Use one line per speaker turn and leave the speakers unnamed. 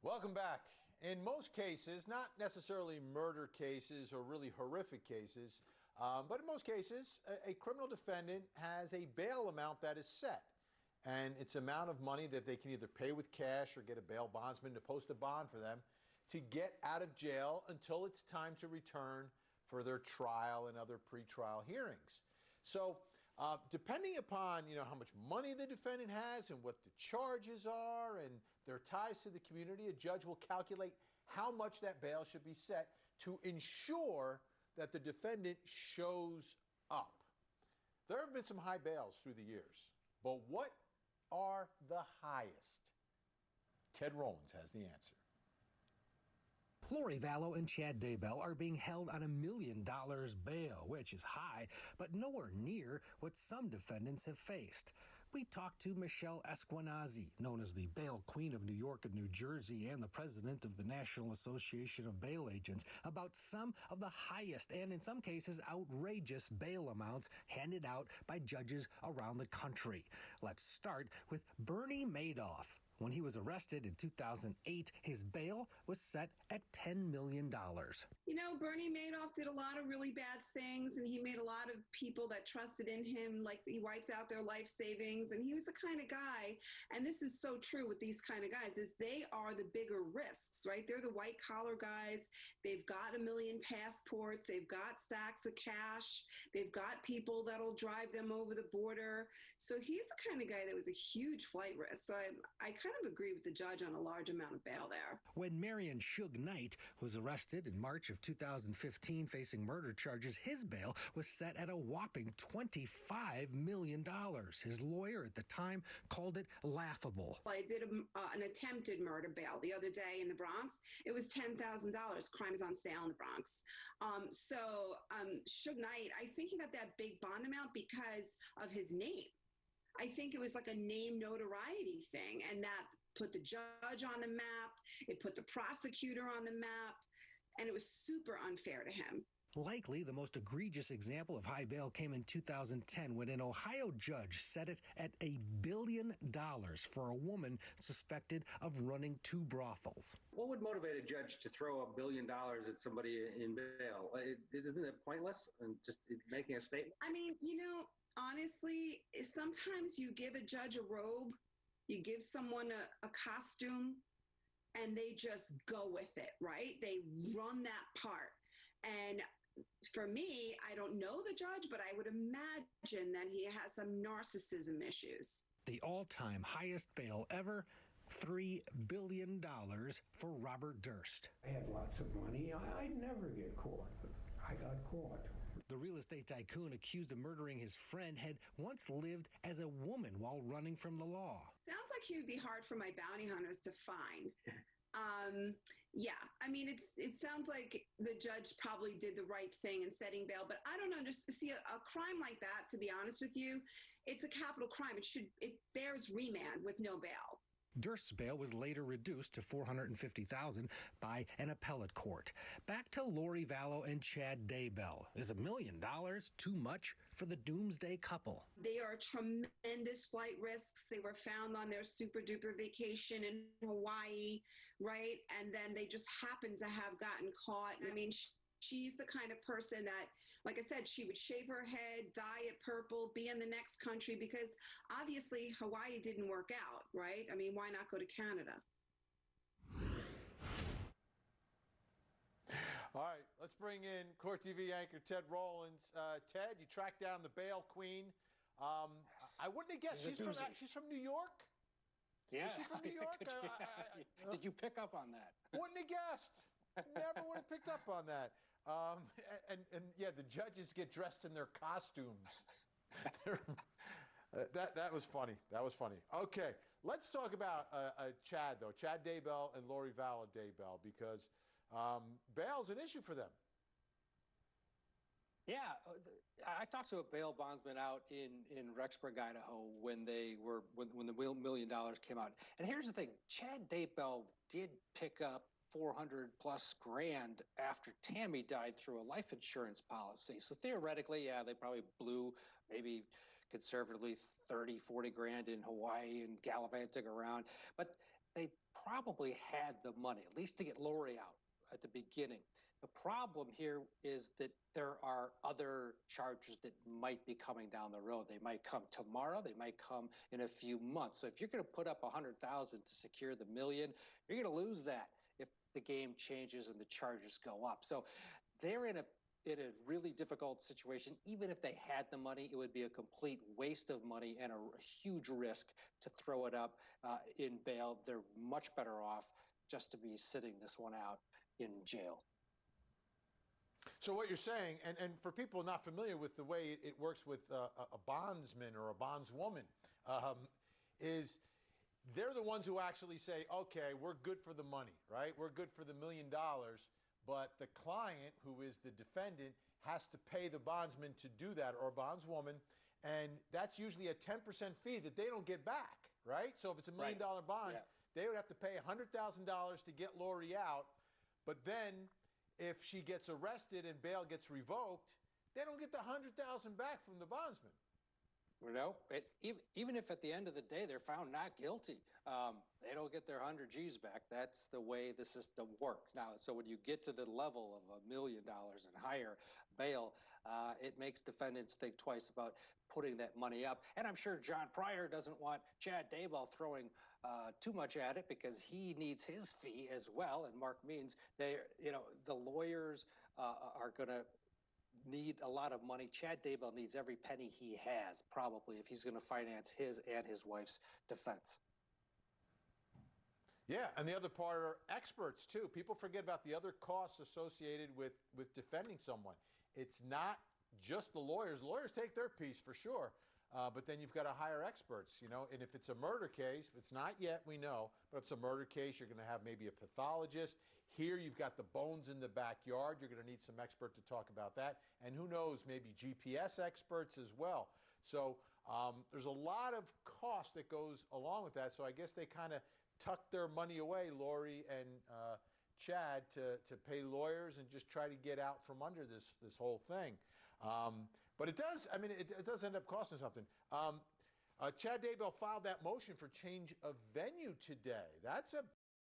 Welcome back. In most cases, not necessarily murder cases or really horrific cases, but in most cases, a criminal defendant has a bail amount that is set. And it's amount of money that they can either pay with cash or get a bail bondsman to post a bond for them to get out of jail until it's time to return for their trial and other pretrial hearings. So depending upon how much money the defendant has and what the charges are and their ties to the community, a judge will calculate how much that bail should be set to ensure that the defendant shows up. There have been some high bails through the years, but what are the highest? Ted Rollins has the answer.
Lori Vallow and Chad Daybell are being held on $1 million bail, which is high, but nowhere near what some defendants have faced. We talked to Michelle Esquenazi, known as the bail queen of New York and New Jersey and the president of the National Association of Bail Agents, about some of the highest and in some cases outrageous bail amounts handed out by judges around the country. Let's start with Bernie Madoff. When he was arrested in 2008, his bail was set at $10 million.
Bernie Madoff did a lot of really bad things, and he made a lot of people that trusted in him, like he wiped out their life savings, and he was the kind of guy, and this is so true with these kind of guys, is they are the bigger risks, right? They're the white-collar guys. They've got 1 million passports. They've got stacks of cash. They've got people that'll drive them over the border. So he's the kind of guy that was a huge flight risk. So I kind of agree with the judge on a large amount of bail there.
When Marion Suge Knight was arrested in March of 2015 facing murder charges, his bail was set at a whopping $25 million. His lawyer at the time called it laughable.
I did an attempted murder bail the other day in the Bronx. It was $10,000. Crime is on sale in the Bronx. Suge Knight, I think he got that big bond amount because of his name. I think it was like a name notoriety thing, and that put the judge on the map, it put the prosecutor on the map, and it was super unfair to him.
Likely the most egregious example of high bail came in 2010 when an Ohio judge set it at $1 billion for a woman suspected of running 2 brothels.
What would motivate a judge to throw $1 billion at somebody in bail? Isn't it pointless and just making a statement?
I mean, honestly, sometimes you give a judge a robe, you give someone a costume, and they just go with it, right? They run that part. And for me, I don't know the judge, but I would imagine that he has some narcissism issues.
The all-time highest bail ever, $3 billion for Robert Durst.
I had lots of money. I'd never get caught. I got caught.
The real estate tycoon accused of murdering his friend had once lived as a woman while running from the law.
Sounds like he would be hard for my bounty hunters to find. Yeah, I mean, it sounds like the judge probably did the right thing in setting bail, but I don't understand. See, a crime like that, to be honest with you, it's a capital crime. It bears remand with no bail.
Durst's bail was later reduced to $450,000 by an appellate court. Back to Lori Vallow and Chad Daybell. Is $1 million too much for the doomsday couple?
They are tremendous flight risks. They were found on their super duper vacation in Hawaii, right? And then they just happened to have gotten caught. I mean, she's the kind of person that, like I said, she would shave her head, dye it purple, be in the next country, because obviously Hawaii didn't work out, right? I mean, why not go to Canada?
All right, let's bring in Court TV anchor Ted Rollins. Ted, you tracked down the bail queen. I wouldn't have guessed. She's from New York?
Yeah.
Is she from New York?
Did you pick up on that? Wouldn't
have guessed. Never would have picked up on that. And yeah, the judges get dressed in their costumes. That was funny. That was funny. Okay, let's talk about Chad, though. Chad Daybell and Lori Vallow Daybell, because bail's an issue for them.
Yeah, I talked to a bail bondsman out in Rexburg, Idaho, when the $1 million came out. And here's the thing: Chad Daybell did pick up $400,000+ after Tammy died through a life insurance policy. So theoretically, yeah, they probably blew maybe conservatively 30, 40 grand in Hawaii and gallivanting around. But they probably had the money, at least to get Lori out at the beginning. The problem here is that there are other charges that might be coming down the road. They might come tomorrow. They might come in a few months. So if you're going to put up $100,000 to secure the million, you're going to lose that if the game changes and the charges go up. So they're in a really difficult situation. Even if they had the money, it would be a complete waste of money and a huge risk to throw it up in bail. They're much better off just to be sitting this one out in jail.
So what you're saying, and for people not familiar with the way it works with a bondsman or a bondswoman, is they're the ones who actually say, okay, we're good for the money, right? We're good for the $1 million, but the client, who is the defendant, has to pay the bondsman to do that, or bondswoman, and that's usually a 10% fee that they don't get back, right? So if it's $1 million bond, they would have to pay $100,000 to get Lori out, but then if she gets arrested and bail gets revoked, they don't get the $100,000 back from the bondsman.
No, even if at the end of the day they're found not guilty, they don't get their 100 G's back. That's the way the system works. Now, so when you get to the level of $1 million and higher bail, it makes defendants think twice about putting that money up. And I'm sure John Pryor doesn't want Chad Daybell throwing too much at it, because he needs his fee as well. And Mark Means, the lawyers are going to need a lot of money. Chad Daybell needs every penny he has, probably, if he's going to finance his and his wife's defense.
Yeah, and the other part are experts, too. People forget about the other costs associated with defending someone. It's not just the lawyers. Lawyers take their piece, for sure. But then you've got to hire experts, and if it's a murder case, it's not yet, we know, but if it's a murder case, you're going to have maybe a pathologist. Here you've got the bones in the backyard. You're going to need some expert to talk about that. And who knows, maybe GPS experts as well. So there's a lot of cost that goes along with that. So I guess they kind of tucked their money away, Lori and Chad, to pay lawyers and just try to get out from under this whole thing. But it does, it does end up costing something. Chad Daybell filed that motion for change of venue today. That's a